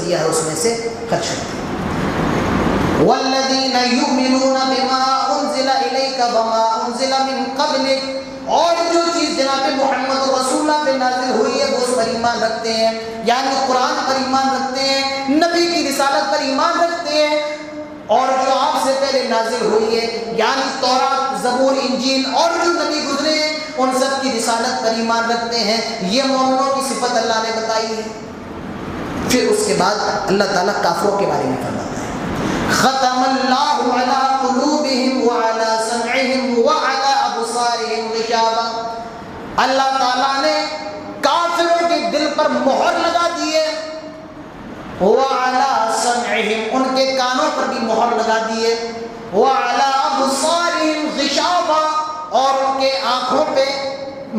دیا ہے اس میں سے خرچ کرتے ہیں۔ والذین یؤمنون بما انزل الیک وما انزل من قبلک، اور جو چیز جناب محمد رسول اللہ پہ نازل ہوئی ہے وہ اس پر ایمان رکھتے ہیں، یعنی قرآن پر ایمان رکھتے ہیں، نبی کی رسالت پر ایمان رکھتے ہیں، اور جو آپ سے پہلے نازل ہوئی ہے یعنی تورات، زبور، انجیل اور جو نبی گزرے ہیں ان سب کی رسالت پر ایمان رکھتے ہیں۔ یہ مومنوں کی صفت اللہ نے بتائی ہے۔ پھر اس کے بعد اللہ تعالیٰ کافروں کے بارے میں فرماتا ہے، ختم اللہ علی قلوبہم وعلی سمعہم وعلی ابصارہم غشاوہ، اللہ تعالیٰ نے کافروں کے دل پر مہر لگا دی ہے، وعلی سمعہم، ان کے کانوں پر بھی مہر لگا دی ہے، وعلی ابصارہم غشاوہ، اور ان کے آنکھوں پہ،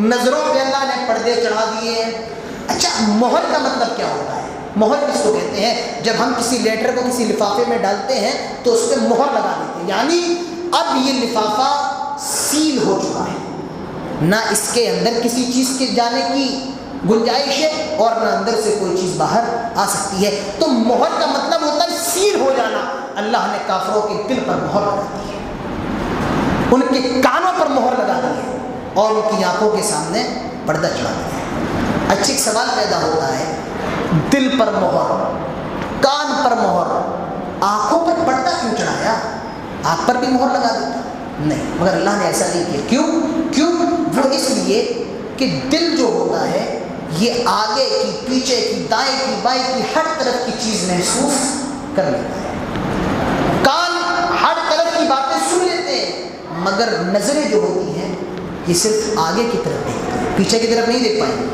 نظروں پہ اللہ نے پردے چڑھا دیے ہیں۔ اچھا، مہر کا مطلب کیا ہوتا ہے؟ مہر کس کو کہتے ہیں؟ جب ہم کسی لیٹر کو کسی لفافے میں ڈالتے ہیں تو اس پہ مہر لگا دیتے ہیں، یعنی اب یہ لفافہ سیل ہو چکا ہے، نہ اس کے اندر کسی چیز کے جانے کی گنجائش ہے اور نہ اندر سے کوئی چیز باہر آ سکتی ہے۔ تو مہر کا مطلب ہوتا ہے سیل ہو جانا۔ اللہ نے کافروں کے دل پر مہر لگا دی ہے، ان کے کانوں پر مہر لگا دی ہے اور ان کی آنکھوں کے سامنے پردہ چڑھا دیا ہے۔ اچھا، ایک سوال پیدا ہوتا ہے، دل پر مہر، کان پر مہر، آنکھوں پر پردہ کیوں چڑھایا؟ آنکھ پر بھی مہر لگا دیتا؟ نہیں، مگر اللہ نے ایسا نہیں کیا۔ کیوں؟ وہ اس لیے کہ دل جو ہوتا ہے یہ آگے کی، پیچھے کی، دائیں کی، بائیں کی، ہر طرف کی چیز محسوس کر لیتا ہے۔ کان ہر طرف کی باتیں سن لیتے ہیں، مگر نظریں جو ہوتی ہیں یہ صرف آگے کی طرف دیکھتے ہیں، پیچھے کی طرف نہیں دیکھ پائیں گے۔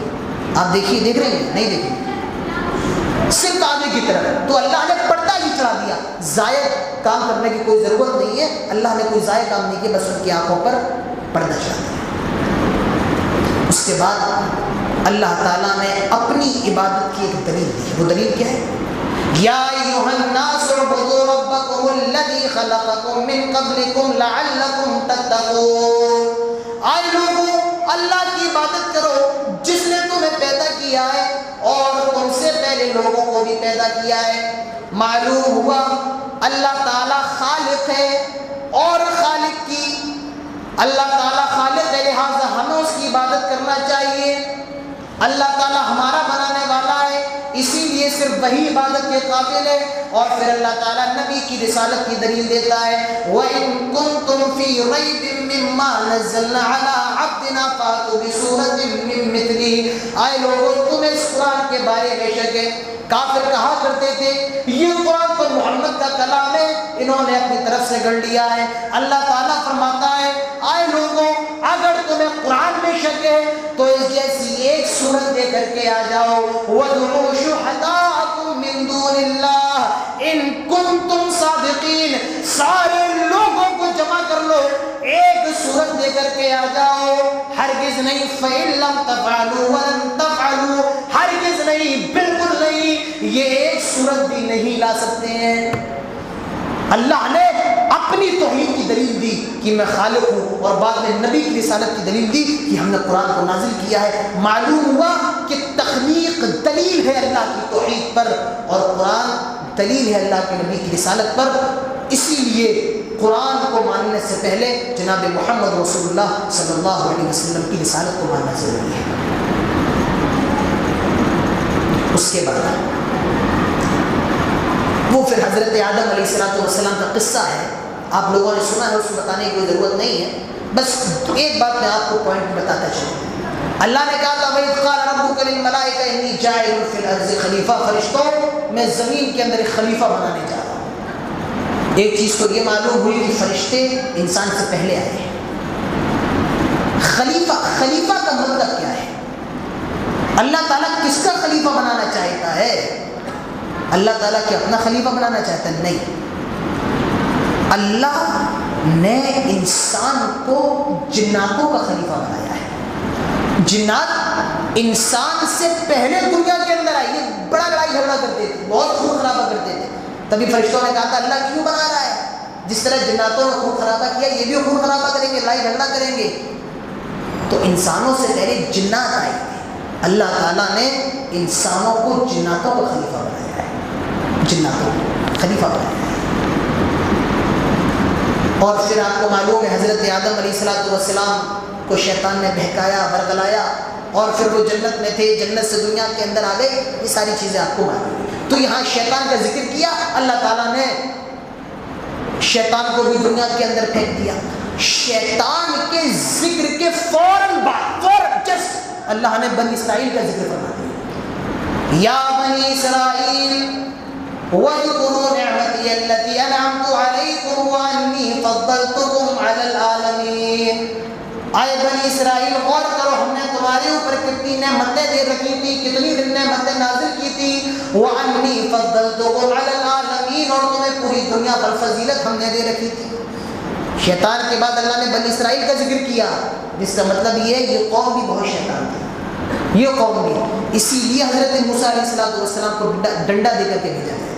آپ دیکھیے، دیکھ رہے ہیں؟ نہیں دیکھیں گے، صرف آگے کی طرف۔ تو اللہ نے پردہ ہی چڑھا دیا، ضائع کام کرنے کی کوئی ضرورت نہیں ہے، اللہ نے کوئی ضائع کام نہیں کیا، بس ان کی آنکھوں پر پردہ چڑھا دیا۔ اس کے بعد اللہ تعالیٰ نے اپنی عبادت کی ایک دلیل دی، وہ دلیل کیا ہے؟ یا ایھا الناس اعبدوا ربکم الذی خلقکم من قبلکم لعلکم تتقون، آئے لوگوں اللہ کی عبادت کرو جس نے تمہیں پیدا کیا ہے اور تم سے پہلے لوگوں کو بھی پیدا کیا ہے۔ معلوم ہوا اللہ تعالیٰ خالق ہے، اور خالق کی، اللہ تعالیٰ خالق ہے، لہٰذا ہمیں اس کی عبادت کرنا چاہیے۔ اللہ تعالیٰ ہمارا بنانے والا ہے، اسی لیے صرف وہی عبادت کے قابل ہے۔ اور پھر اللہ تعالیٰ نبی کی رسالت کی دلیل دیتا ہے، وَإِن كُنتُمْ فِي رَيْبٍ مِّمَّا نَزَّلْنَا عَلَىٰ عَبْدِنَا فَأْتُوا بِسُورَةٍ مِّن مِّثْلِهِ، آئے لوگوں تمہیں اس قرآن کے بارے میں شک ہے۔ کافر کہا کرتے تھے یہ قرآن تو محمد کا کلام ہے، انہوں نے اپنی طرف سے گڑھ لیا ہے۔ اللہ تعالیٰ فرماتا ہے، آئے لوگوں اگر تمہیں قرآن میں شک ہے تو اس جیسی ایک صورت دے کر کے آ جاؤ، وَادْعُوا شُهَدَاءَكُم مِّن دُونِ اللَّهِ إِن كُنتُمْ صَادِقِينَ، سارے لوگوں کو جمع کر لو، ایک صورت دے کر کے آ جاؤ۔ ہرگز نہیں، فَإِن لَّمْ تَفْعَلُوا وَلَن تَفْعَلُوا، ہرگز نہیں، بالکل نہیں، یہ ایک صورت بھی نہیں لا سکتے ہیں۔ اللہ نے اپنی توحید کی دلیل دی کہ میں خالق ہوں، اور بعد میں نبی کی رسالت کی دلیل دی کہ ہم نے قرآن کو نازل کیا ہے۔ معلوم ہوا کہ تخلیق دلیل ہے اللہ کی توحید پر، اور قرآن دلیل ہے اللہ کے نبی کی رسالت پر۔ اسی لیے قرآن کو ماننے سے پہلے جناب محمد رسول اللہ صلی اللہ علیہ وسلم کی رسالت کو ماننا ضروری ہے۔ اس کے بعد وہ پھر حضرت آدم علیہ السلام کا قصہ ہے، آپ لوگوں نے سنا ہے، اس کو بتانے کی کوئی ضرورت نہیں ہے، بس ایک بات میں آپ کو پوائنٹ بتاتا چلوں۔ اللہ نے کہا تھا وَإِذْ قَالَ رَبُّكَ لِلْمَلَائِكَةِ إِنِّي جَاعِلٌ فِي الْأَرْضِ خلیفہ، فرشتوں میں زمین کے اندر ایک خلیفہ بنانے جا رہا ہوں۔ ایک چیز تو یہ معلوم ہوئی کہ فرشتے انسان سے پہلے آئے ہیں۔ خلیفہ کا مطلب کیا ہے؟ اللہ تعالیٰ کس کا خلیفہ بنانا چاہتا ہے؟ اللہ تعالیٰ کیا اپنا خلیفہ بنانا چاہتا ہے؟ نہیں، اللہ نے انسان کو جناتوں کا خلیفہ بنایا ہے۔ جنات انسان سے پہلے دنیا کے اندر آئی، یہ بڑا لڑائی جھگڑا کرتے تھے، بہت خون خرابہ کرتے تھے۔ تبھی فرشتوں نے کہا تھا اللہ کیوں بنا رہا ہے؟ جس طرح جناتوں نے خون خرابہ کیا، یہ بھی خون خرابہ کریں گے، لڑائی جھگڑا کریں گے۔ تو انسانوں سے پہلے جنات آئی تھی، اللہ تعالیٰ نے انسانوں کو جناتوں کا خلیفہ بنایا ہے۔ جناتوں خلیفہ بنایا. اور پھر آپ کو معلوم ہے حضرت آدم علیہ السلام کو شیطان نے بہکایا ورگلایا اور پھر وہ جنت میں تھے, جنت سے دنیا کے اندر آ گئے. یہ ساری چیزیں آپ کو معلوم ہیں. تو یہاں شیطان کا ذکر کیا, اللہ تعالیٰ نے شیطان کو بھی دنیا کے اندر پھینک دیا. شیطان کے ذکر کے فوراً بعد جسٹ اللہ نے بنی اسرائیل کا ذکر فرما دیا. یا بنی اسرائیل وَاذْكُرُوا نِعْمَتِيَ الَّتِي أَنْعَمْتُ عَلَيْكُمْ وَأَنِّي فَضَّلْتُكُمْ عَلَى الْعَالَمِينَ. آئے بنی اسرائیل غور کرو, ہم نے تمہارے اوپر کتنی نعمتیں دے رکھی تھی, کتنی نعمتیں نازل کی تھی. وَأَنِّي فَضَّلْتُكُمْ عَلَى الْعَالَمِينَ, اور تمہیں پوری دنیا پر فضیلت ہم نے دے رکھی تھی. شیطان کے بعد اللہ نے بنی اسرائیل کا ذکر کیا, جس کا مطلب یہ ہے یہ قوم بھی بہت شیطان تھی, یہ قوم بھی. اسی لیے حضرت موسیٰ علیہ السلام کو ڈنڈا دے کر کے بھیجا گیا تھا.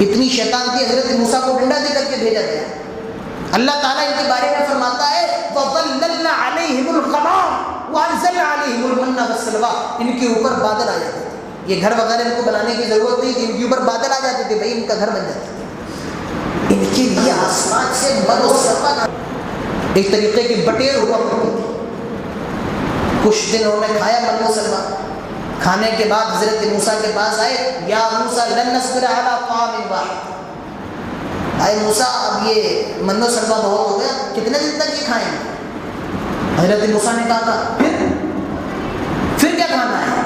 اتنی شیطان تھی, حضرت موسیٰ کو ڈنڈا دے کر کے بھیجا گیا. اللہ تعالیٰ ان کے بارے میں فرماتا ہے وَظَلَّلْنَا عَلَيْهِمُ الْغَمَامَ وَأَنزَلْنَا عَلَيْهِمُ الْمَنَّ وَالسَّلْوَىٰ. ان کے اوپر بادل آ جاتے تھے. یہ گھر وغیرہ ان کو بنانے کی ضرورت نہیں تھی, ان کے اوپر بادل آ جاتے تھے, بھائی ان کا گھر بن جاتا تھا. ان کے لیے آسمان سے من و سلوہ ایک طریقے کی بٹیر ہوا کرتی تھی. کچھ دن انہوں نے کھایا من و سلوہ. کھانے کے بعد حضرت موسیٰ کے پاس آئے, یا موسیٰ لن نصبر علی طعام واحد. آئے موسیٰ اب یہ من و سلوہ بہت ہو گیا, کتنے دن تک یہ کھائیں گے؟ حضرت موسیٰ نے کہا پھر کیا کھانا ہے؟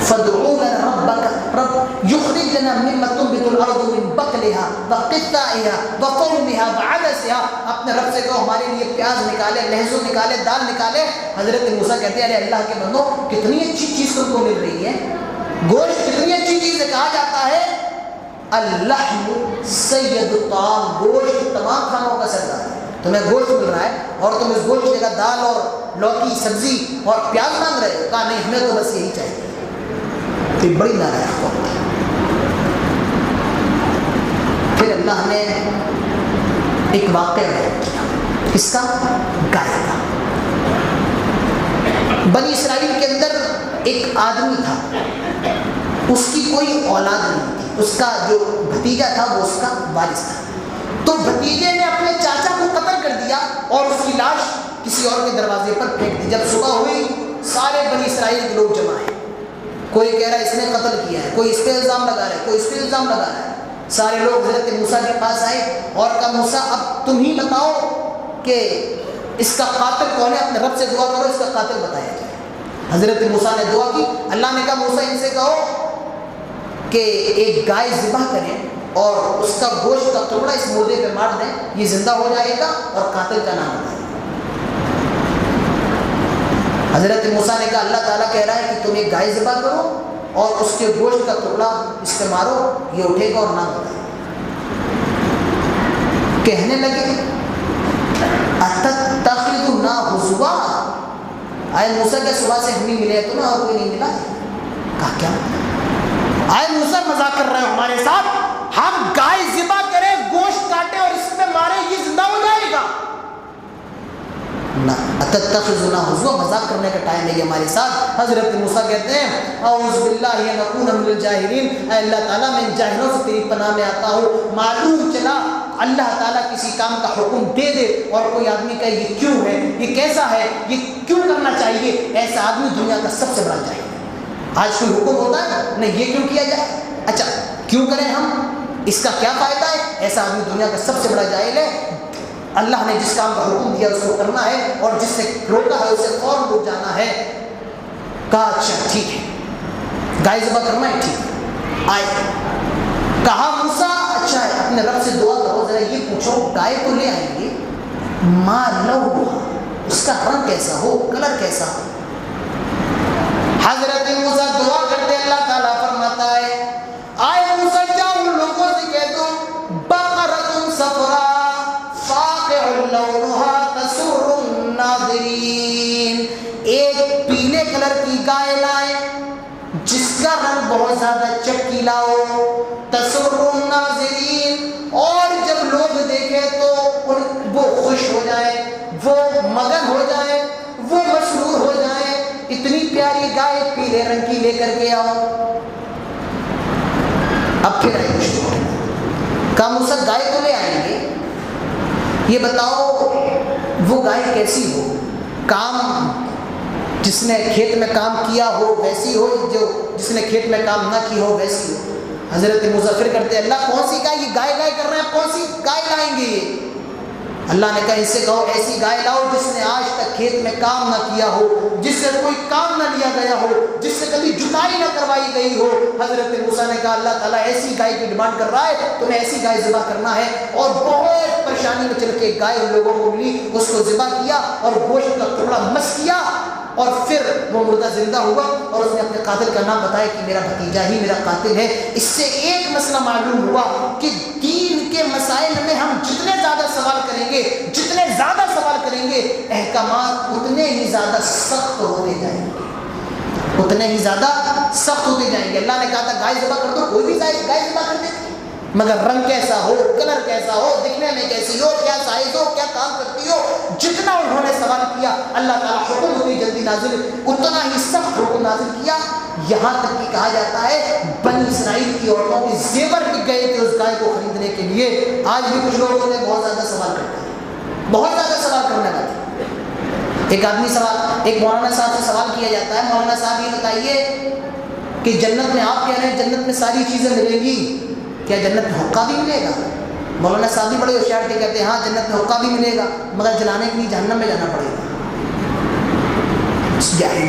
فَادْعُوا لَنَا رَبَّكَ رَبْ يُخْرِجْ لَنَا مِمَّا تُنبِتُ الْأَرْضُ مِن بَقْلِهَا وَقِثَّائِهَا وَفُومِهَا وَعَدَسِهَا. اپنے رب سے کہو ہمارے لیے پیاز نکالے, لہسن نکالے, دال نکالے. حضرت موسیٰ کہتے ہیں ارے اللہ کے بندو, کتنی اچھی چیز تم کو مل رہی ہے, گوشت کتنی اچھی چیز ہے. کہا جاتا ہے اللحم سید الطعام, گوشت تمام کھانوں کا سردار ہے. تمہیں گوشت مل رہا ہے اور تم اس گوشت جگہ دال اور لوکی سبزی اور پیاز مانگ رہے ہو. کہا نہیں, ہمیں تو بس یہی چاہیے. تو بڑی ناراض قوم تھی. پھر اللہ نے ایک واقعہ بیان کیا, کس کا؟ گائے کا. بنی اسرائیل کے اندر ایک آدمی تھا, اس کی کوئی اولاد نہیں تھی. اس کا جو بھتیجا تھا وہ اس کا وارث تھا. تو بھتیجے نے اپنے چاچا کو قتل کر دیا اور اس کی لاش کسی اور کے دروازے پر پھینک دی. جب صبح ہوئی سارے بنی اسرائیل کے لوگ جمع ہیں. کوئی کہہ رہا ہے اس نے قتل کیا ہے, کوئی اس پہ الزام لگا رہا ہے, کوئی اس پہ الزام لگا رہا ہے. سارے لوگ حضرت موسیٰ کے پاس آئے اور کہا موسیٰ اب تم ہی بتاؤ کہ اس کا قاتل کون ہے, اپنے رب سے دعا کرو اس کا قاتل بتایا جائے. حضرت موسیٰ نے دعا کی. اللہ نے کہا موسیٰ ان سے کہو کہ ایک گائے ذبح کریں اور اس کا گوشت کا ٹکڑا اس مردے پہ مار دیں, یہ زندہ ہو جائے گا اور قاتل کا نام بتائیں. حضرت موسیٰ نے کہا اللہ تعالیٰ کہہ رہا ہے کہ تم ایک گائے ذبح کرو اور اس کے گوشت کا ٹکڑا اس پہ مارو, یہ اٹھے گا اور نام بتائے. کہنے لگے اتتخذنا ہزوا, آئے موسیٰ کے صبح سے ہم ہی ملے تو نا اور کوئی نہیں ملا ہے. کہا کیا؟ آئے موسیٰ مذاق کر رہے ہو ہمارے ساتھ, ہم گائے ذبح کریں, گوشت کاٹے اور اس پہ مارے, یہ زندہ ہو جائے گا؟ نہ, اتتخذنا ہزوا, مذاق کرنے کا ٹائم ہے یہ ہمارے ساتھ. حضرت موسیٰ کہتے ہیں اعوذ باللہ ان اکون من الجاہلین, اے اللہ تعالیٰ میں ان جاہلوں سے تیری پناہ میں آتا ہوں. معلوم چلا اللہ تعالیٰ کسی کام کا حکم دے دے اور کوئی آدمی کہے یہ کیوں ہے, یہ کیسا ہے, یہ کیوں کرنا چاہیے, ایسا آدمی دنیا کا سب سے بڑا جاہل ہے. آج کوئی حکم ہوتا ہے نہیں یہ کیوں کیا جائے, اچھا کیوں کریں ہم, اس کا کیا فائدہ ہے, ایسا آدمی دنیا کا سب سے بڑا جاہل ہے. اللہ نے جس کام کا حکم دیا اس کو کرنا ہے اور جس سے روکا ہے اسے فوراً رک جانا ہے. کہا اچھا ٹھیک ہے, گائے ذبح کرنا ہے, ٹھیک ہے. آئے کہا موسیٰ اچھا ہے اپنے رب سے دعا کرو, ذرا یہ پوچھو گائے تو لے آئیں گے, ما لونہا, اس کا رنگ کیسا ہو, کلر کیسا ہو. حضرت موسیٰ دعا کرتے, اللہ تعالیٰ فرماتا ہے آئے موسیٰ جاؤ ان لوگوں سے کہہ دو بقرۃ صفراء فاقع لونها تسر الناظرین, ایک پیلے کلر کی گائے لائے جس کا رنگ بہت زیادہ چمکیلا ہو, تسر الناظرین, اور جب لوگ دیکھیں تو وہ خوش ہو جائے, وہ مگن ہو جائے, وہ مسرور ہو جائے. اتنی پیاری گائے پیلے رنگ کی لے کر کے آؤ. اب پھر آئے شروع کہا موسیٰ گائے تو لے آئیں گے، یہ بتاؤ وہ گائے کیسی ہو، کام جس نے کھیت میں کام کیا ہو ویسی ہو، جو جس نے کھیت میں کام نہ کی ہو ویسی ہو۔ حضرت موسیٰ پھر کرتے اللہ کون سی گائے، یہ گائے گائے کر رہے ہیں، کون سی گائے لائیں گے یہ؟ اللہ نے کہا ان سے کہو ایسی گائے لاؤ جس نے آج تک کھیت میں کام نہ کیا ہو، جس سے کوئی کام نہ لیا گیا ہو، جس سے کبھی جتائی نہ کروائی گئی ہو۔ حضرت موسیٰ نے کہا اللہ تعالیٰ ایسی گائے کی ڈیمانڈ کر رہا ہے، تمہیں ایسی گائے ذبح کرنا ہے۔ اور بہت پریشانی میں چل کے گائے ان لوگوں کو ملی، اس کو ذبح کیا اور گوشت کا ٹکڑا مس کیا، اور پھر وہ مردہ زندہ ہوا اور اس نے اپنے قاتل کا نام بتایا کہ میرا بھتیجا ہی میرا قاتل ہے۔ اس سے ایک مسئلہ معلوم ہوا کہ دین کے مسائل میں ہم جتنے زیادہ سوال کریں گے، جتنے زیادہ سوال کریں گے، احکامات اتنے ہی زیادہ سخت ہوتے جائیں گے، اتنے ہی زیادہ سخت ہوتے جائیں گے۔ اللہ نے کہا تھا گائے ذبح کر دو، کوئی بھی گائے ذبح کر دیتی، مگر رنگ کیسا ہو، کلر کیسا ہو، دکھنے میں کیسی ہو، کیا سائز ہو، کیا کام کرتی ہو، جتنا انہوں نے سوال کیا اللہ تعالیٰ حکم اتنی جلدی نازل، اتنا ہی سخت حکم نازل کیا، یہاں تک کہ کہا جاتا ہے بنی اسرائیل کی عورتوں کے زیور بک گئے تھے اس گائے کو خریدنے کے لیے۔ آج بھی کچھ لوگ ہوتے ہیں بہت زیادہ سوال کرتے ہیں، بہت زیادہ سوال کرنے والے۔ ایک مولانا صاحب سے سوال کیا جاتا ہے، مولانا صاحب یہ بتائیے کہ جنت میں آپ کہہ رہے ہیں جنت میں ساری چیزیں ملیں گی، کیا جنت میں حقہ بھی ملے گا؟ مولانا صاحب بھی بڑے ہوشیار تھے، کہتے ہیں ہاں جنت میں حقہ بھی ملے گا، مگر جلانے کے لیے جہنم میں جانا پڑے گا۔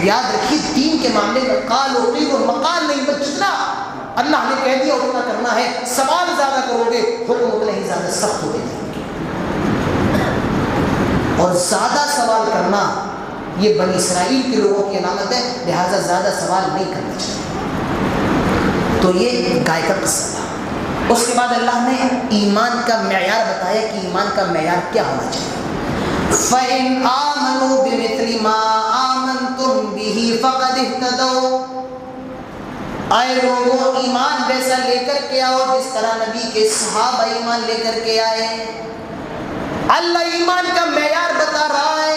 یاد رکھیے دین کے معاملے میں قال و مقال نہیں، بس جتنا اللہ نے کہہ دیا اتنا کرنا ہے۔ سوال زیادہ کرو گے حکم اتنے ہی زیادہ سخت ہوتے جائیں گے، اور زیادہ سوال کرنا یہ بنی اسرائیل کے لوگوں کی علامت ہے، لہٰذا زیادہ سوال نہیں کرنا چاہیے۔ تو یہ گائے کا قصہ تھا۔ اس کے بعد اللہ نے ایمان کا معیار بتایا کہ ایمان کا معیار کیا ہونا چاہیے۔ فَإِنْ آمَنُوا بِمِثْلِ مَا آمَنْتُمْ بِهِ فَقَدِ اهْتَدَوْا، آئے لوگوں ایمان ویسا لے کر کے آؤ جس طرح نبی کے صحابہ ایمان لے کر کے آئے۔ اللہ ایمان کا معیار بتا رہا ہے،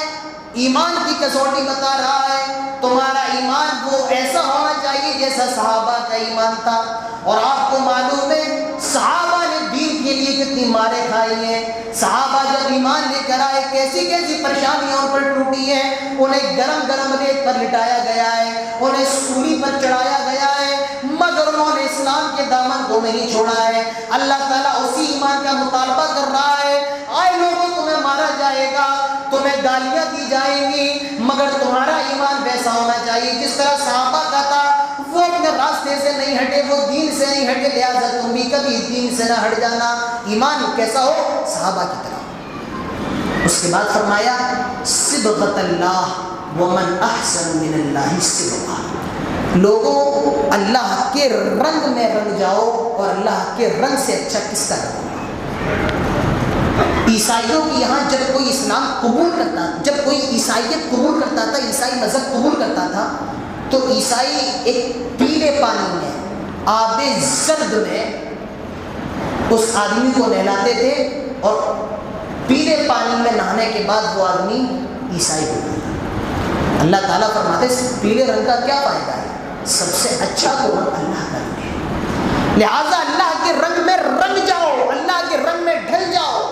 ایمان کی کسوٹی بتا رہا ہے، تمہارا ایمان وہ ایسا ہونا چاہیے جیسا صحابہ کا ایمان تھا۔ اور آپ کو معلوم ہے صحابہ نے دین کے لیے کتنی ماریں کھائی ہیں، صحابہ جب ایمان لے کر آئے کیسی کیسی پریشانیوں پر ٹوٹی ہیں، انہیں گرم گرم ریت پر لٹایا گیا ہے، انہیں سولی پر چڑھایا گیا ہے، مگر انہوں نے اسلام کے دامن کو نہیں چھوڑا ہے۔ اللہ تعالیٰ اسی ایمان کا مطالبہ کر رہا ہے، آئے لوگوں تمہیں مارا جائے گا، تمہیں گالیاں دی جائیں گی، مگر تمہارا ایمان ویسا ہونا چاہیے جس طرح صحابہ کا تھا، وہ اپنے راستے سے نہیں ہٹے، وہ دین سے نہیں ہٹے، لہٰذا تم بھی کبھی دین سے نہ ہٹ جانا۔ ایمان کیسا ہو؟ صحابہ کی طرح۔ اس کے بعد فرمایا صبغۃ اللہ ومن احسن من اللہ صبغہ، لوگوں اللہ کے رنگ میں رنگ جاؤ، اور اللہ کے رنگ سے اچھا کس کا رنگ ہوگا؟ عیسائیوں کی یہاں جب کوئی اسلام قبول کرتا، جب کوئی عیسائیت قبول کرتا تھا، عیسائی مذہب قبول کرتا تھا، تو عیسائی ایک پیلے پانی میں آب زرد میں اس آدمی کو نہلاتے تھے، اور پیلے پانی میں نہانے کے بعد وہ آدمی عیسائی ہوتا تھا۔ اللہ تعالیٰ فرماتے اس پیلے رنگ کا کیا فائدہ ہے؟ سب سے اچھا تو رنگ اللہ کا رنگ ہے، لہٰذا اللہ کے رنگ میں رنگ جاؤ، اللہ کے رنگ میں ڈھل جاؤ۔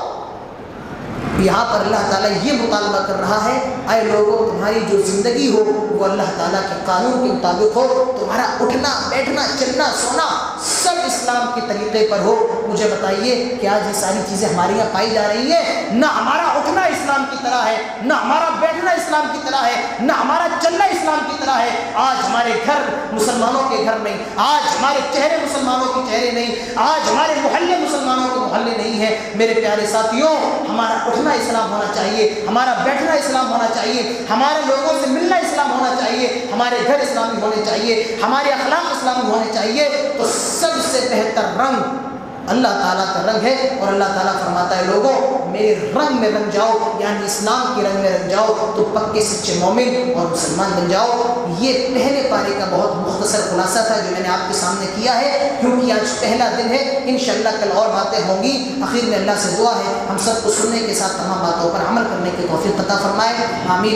یہاں پر اللہ تعالیٰ یہ مطالبہ کر رہا ہے، اے لوگوں تمہاری جو زندگی ہو وہ اللہ تعالیٰ کے قانون کے مطابق ہو، تمہارا اٹھنا بیٹھنا چلنا سونا سب اسلام کے طریقے پر ہو۔ مجھے بتائیے کہ آج یہ ساری چیزیں ہمارے یہاں پائی جا رہی ہیں؟ نہ ہمارا اٹھنا اسلام کی طرح ہے، نہ ہمارا بیٹھنا اسلام کی طرح ہے، نہ ہمارا چلنا اسلام کی طرح ہے۔ آج ہمارے گھر مسلمانوں کے گھر نہیں، آج ہمارے چہرے مسلمانوں کے چہرے نہیں، آج ہمارے محلے مسلمانوں کے محلے نہیں ہیں۔ میرے پیارے ساتھیوں، ہمارا اٹھنا اسلام ہونا چاہیے، ہمارا بیٹھنا اسلام ہونا چاہیے، ہمارے لوگوں سے ملنا اسلام ہونا چاہیے، ہمارے گھر اسلامی ہونے چاہیے، ہمارے اخلاق اسلامی ہونے چاہیے۔ تو سب سے بہتر رنگ اللہ تعالیٰ کا رنگ ہے، اور اللہ تعالیٰ فرماتا ہے لوگوں میرے رنگ میں رنگ جاؤ، یعنی اسلام کے رنگ میں رنگ جاؤ تو پکے سچے مومن اور مسلمان بن جاؤ۔ یہ پہلے پارے کا بہت مختصر خلاصہ تھا جو میں نے آپ کے سامنے کیا ہے، کیونکہ آج پہلا دن ہے، انشاءاللہ کل اور باتیں ہوں گی۔ آخر میں اللہ سے دعا ہے ہم سب کو سننے کے ساتھ تمام باتوں پر عمل کرنے کی توفیق عطا فرمائے، آمین۔